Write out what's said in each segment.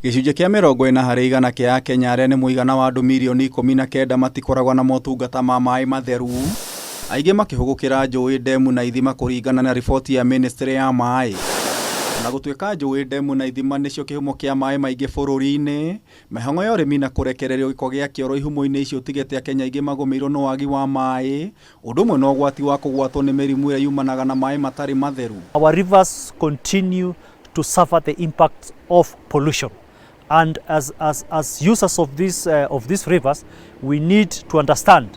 Gĩcunjĩ kĩa 40% kĩa Akenya arĩa nĩ mũigana wa andũ milioni 19 matikoragwo na motungata ma maĩ matheru, aingĩ makĩhũgũkĩra njũĩ, ndemu na ithima kũringana na riboti ya Ministry ya Maĩ. Na gũtuĩka njũĩ, ndemu na ithima nĩcio kĩhumo kĩa maĩ maingĩ bũrũri-inĩ, mĩhang'o ya ũrĩmi na kũrekererio gĩko gĩa kĩoro ihumo-inĩ icio tigĩte Akenya aingĩ magũmĩirwo nĩ wagi wa maĩ, ũndũ ũmwe na ũgwati wa kũgwatwo nĩ mĩrimũ ĩrĩa yumanaga na maĩ matarĩ matheru. Our rivers continue to suffer the impact of pollution. And as users of these rivers, we need to understand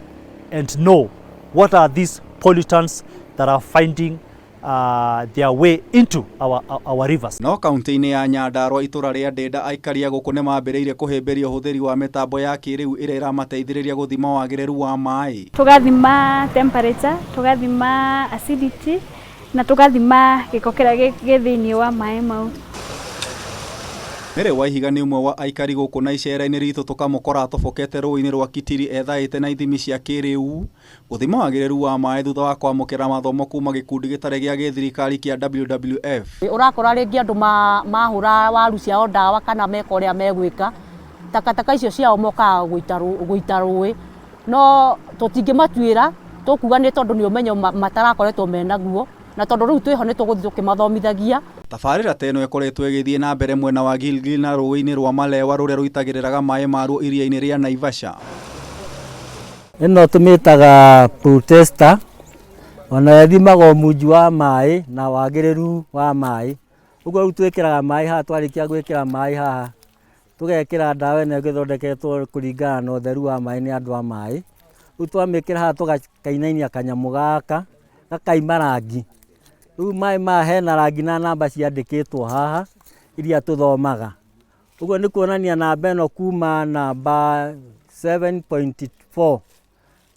and know what are these pollutants that are finding their way into our rivers. No kaunti-inĩ ya Nyandarua, itũra rĩa Ndĩnda, aikari a gũkũ nĩ mambĩrĩirie kũhĩmbĩria ũhũthĩri wa mĩtambo ya kĩrĩu ĩrĩa ĩramateithĩrĩria gũthima wagĩrĩru wa maĩ. Tugathima temperature, tugathima acidity, na tugathima gĩko kĩrĩa gĩ thĩinĩ wa maĩ mau. Mere Waihiga nĩ ũmwe wa aikari gũkũ, na icera-inĩ ritũ tũkamũkora atobokete rũĩ-inĩ rwa Kitiri ethaĩte na ithimi cia kĩrĩu gũthima wagĩrĩru wa maĩ thutha wa kwamũkĩra mathomo kuma gĩkundi gĩtarĩ gĩa gĩthirikari kĩa WWF. Ũrakora rĩngĩ andũ mahũra waru ciao ndawa kana meka ũrĩa megwĩka, takataka icio ciao mokaga gũita rũĩ, no tũtingĩmatuĩra, tũkuga nĩ tondũ nĩ ũmenyo matarakoretwo menaguo, na tondũ rĩu twĩho nĩ tũgũthiĩ tũkĩmathomithagia. Tabarĩra ta ĩno ĩkoretwo ĩgĩthiĩ na mbere mwena wa Gilgil na rũĩ-inĩ rwa Malewa rũrĩa rũitagĩrĩraga maĩ maruo iria-inĩ rĩa Naivasha. Ĩno tũmĩtaga protester, ona ĩthimaga ũmunju wa maĩ na wagĩrĩru wa maĩ. Ũguo rĩu twĩkĩraga maĩ haha, twarĩkia gwĩkĩra maĩ haha, tũgekĩra ndawa ĩno ĩgĩthondeketwo kũringana na ũtheru wa maĩ nĩ andũ a maĩ. Rĩu twamĩkĩra haha tũgakainainia kanyamũ gaka, gakaima rangi. Rĩu maĩ maya hena rangi na namba ciandĩkĩtwo haha iria tũthomaga. Ũguo nĩ kuonania namba ĩno kuma namba 7.4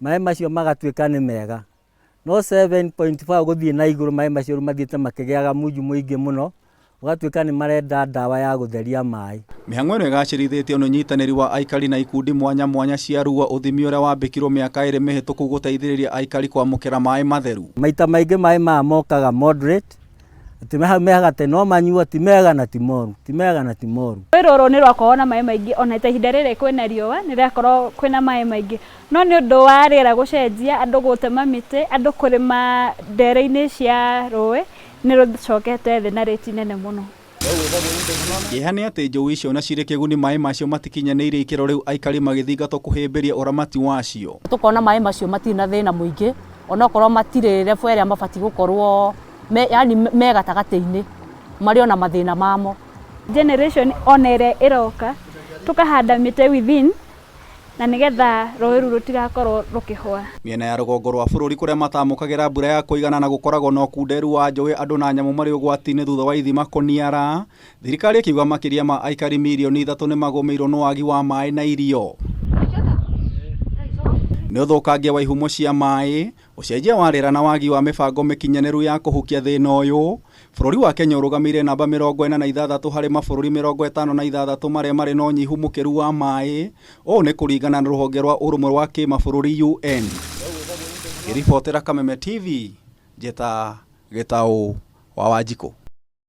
maĩ macio magatuĩka nĩ mega. No 7.5 gũthiĩ na igũrũ maĩ macio mathiĩte makĩgĩaga munju mũingĩ mũno, ũgatuĩka nĩ marenda ndawa ya gũtheria maĩ. Mĩhang'o ĩno ĩgacĩrithĩtio nĩ ũnyitanĩri wa aikari na ikundi mwanya mwanya cia Rua, ũthimi ũrĩa wambĩkirwo mĩaka ĩrĩ mĩhĩtũku gũteithĩrĩria aikari kwamũkĩra maĩ matheru. Maita maingĩ maĩ maya mokaga moderate, mehaga te no manyuo, ti mega na ti moru, ti mega na ti moru. Rũĩ rũrũ nĩ rwakorwo na maĩ maingĩ, ona ta ihinda rĩrĩ kwĩna riũa nĩ rĩakorwo kwĩna maĩ maingĩ, no nĩ ũndũ wa rĩera gũcenjia, andũ gũtema mĩtĩ, andũ kũrĩma ndere-inĩ cia rũĩ, nĩ rũcokete thĩ na rĩti nene mũno. Kĩeha nĩ atĩ njũĩ icio na cirĩ kĩguni maĩ macio matikinyanĩire ikĩro, rĩu aikari magĩthingatwo kũhĩmbĩria ũramati wacio. Tũkona maĩ macio matirĩ na thĩna mũingĩ, onokorwo matirĩ level ĩrĩa mabatiĩ gũkorwo yani me gatagatĩ-inĩ, marĩ ona mathĩna mamo. Generation ona ĩrĩa ĩroka, tũkahanda mĩtĩ within, na nĩgetha rũĩ rũu rũtigakorwo rũkĩhũa. Mĩena ya rũgongo rwa bũrũri kũrĩa matamũkagĩra mbura ya kũigana na gũkoragwo na ũkunderu wa njũĩ, andũ na nyamũ marĩ ũgwati-inĩ thutha wa ithima kũniara, thirikari ĩkiuga makĩria ma aikari milioni 3 nĩ magũmĩirwo nĩ wagi wa maĩ na irio. Nĩ ũthũkangia wa ihumo cia maĩ, ũcenjia wa rĩera na wagi wa mĩbango mĩkinyanĩru ya kũhukia thĩna ũyũ, bũrũri wa Kenya ũrũgamĩrĩire namba 46 harĩ mabũrũri 56 marĩa marĩ na ũnyihu mũkĩru wa maĩ, ũũ nĩ kũringana na rũhonge rwa ũrũmwe wa kĩmabũrũri UN. Ngĩribotera Kameme TV, Njeta Gĩtaũ wa Wanjikũ.